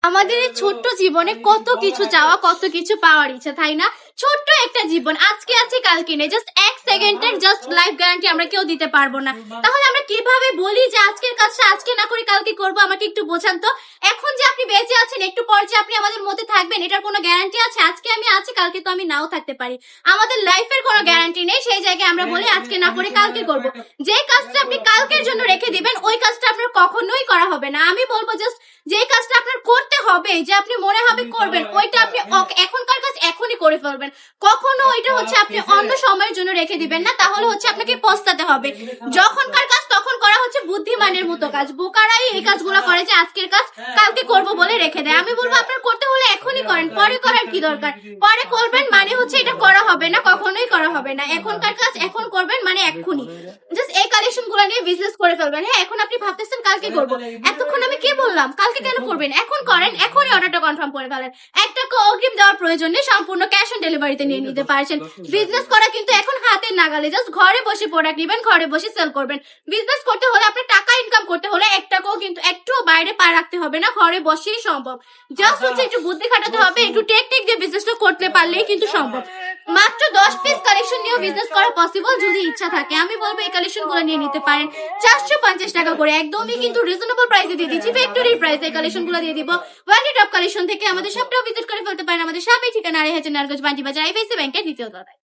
আমাদের এই ছোট্ট জীবনে কত কিছু চাওয়া, কত কিছু পাওয়ার ইচ্ছা, তাই না? ছোট্ট একটা জীবন, আজকে আছে কালকে নেই, জাস্ট এক সেকেন্ডের জাস্ট লাইফ গ্যারান্টি আমরা কেউ দিতে পারবো না। তাহলে আমরা কিভাবে বলি যে আজকের কাজটা আজকে না করে কালকে করবো? আমাকে একটু বোঝান তো। এখন যে আপনি বেঁচে আছেন, একটু পর যে আপনি আমাদের মধ্যে থাকবেন, এটার কোনো গ্যারান্টি আছে? আজকে আমি আছি, কালকে তো আমি নাও থাকতে পারি। আমাদের লাইফের কোনো গ্যারান্টি নেই, সেই জায়গায় আমরা বলি আজকে না করে কালকে করব। যে কাজটা আপনি কালকের জন্য রেখে দিবেন, ওই কাজটা আপনার কখনোই করা হবে না। আমি বলবো জাস্ট যে কাজটা আপনার করতে হবে, যে আপনি মনে হবে করবেন, ওইটা আপনি এখনকার কাজ এখনই করে ফেলবেন। কখনো ওইটা হচ্ছে আপনি অন্য সময়ের জন্য রেখে দিবেন না, তাহলে হচ্ছে আপনাকে পস্তাতে হবে। যখনকার কাজ তখন করা হচ্ছে বুদ্ধিমানের মতো কাজ। বোকারাই এই কাজগুলো করে যে আজকের কাজ কালকে করব বলে রেখে দেয়। আমি বলবো আপনার করতে হলে এখনই করেন, পরে করার কি দরকার? পরে করবেন মানে হচ্ছে এটা করা হবে না, কখনোই করা হবে না। এখনকার কাজ এখন করবেন মানে এক্ষুনি। জাস্ট এই কালেকশন গুলো নিয়ে বিজনেস করে ফেলবেন। হ্যাঁ, এখন আপনি ভাবতেছেন কালকে করবো, এতক্ষণ আমি কি বললাম? কালকে কেন করবেন? এখন করেন, এখনই অর্ডারটা কনফার্ম করে ফেলেন। একটা অগ্রিম দেওয়ার প্রয়োজন নেই, সম্পূর্ণ ক্যাশ অন ডেলিভারিতে নিয়ে নিতে পারছেন। বিজনেস করা কিন্তু এখন হাতের নাগালে, জাস্ট ঘরে বসে প্রোডাক্ট নেবেন, ঘরে বসে সেল করবেন। বিজনেস করতে হলে আপনার টাকা ইনকাম করতে হলে এক টাকাও কিন্তু একটুও বাইরে পা রাখতে হবে না, ঘরে বসেই সম্ভব। জাস্ট হচ্ছে একটু বুদ্ধি খাটাতে হবে, একটু টেকনিক দিয়ে বিজনেসটা করতে পারলেই কিন্তু সম্ভব। মাত্র 10 পিস কালেকশন নিয়েও বিজনেস করা পসিবল যদি ইচ্ছা থাকে। আমি বলবো এই কালেকশন গুলো নিয়ে নিতে পারেন 450 টাকা করে, একদমই কিন্তু রিজনেবল প্রাইসে দিয়ে দিচ্ছি, ফ্যাক্টরি প্রাইসে এই কালেকশন গুলো দিয়ে দিব। ওয়ার্ল্ড টপ কালেকশন থেকে আমাদের শপটাও ভিজিট করে ফেলতে পারেন। আমাদের শপের ঠিকানা 2500 নারায়ণগঞ্জ বান্টি বাজার, আইএফআইসি ব্যাংকের দ্বিতীয় তলায়।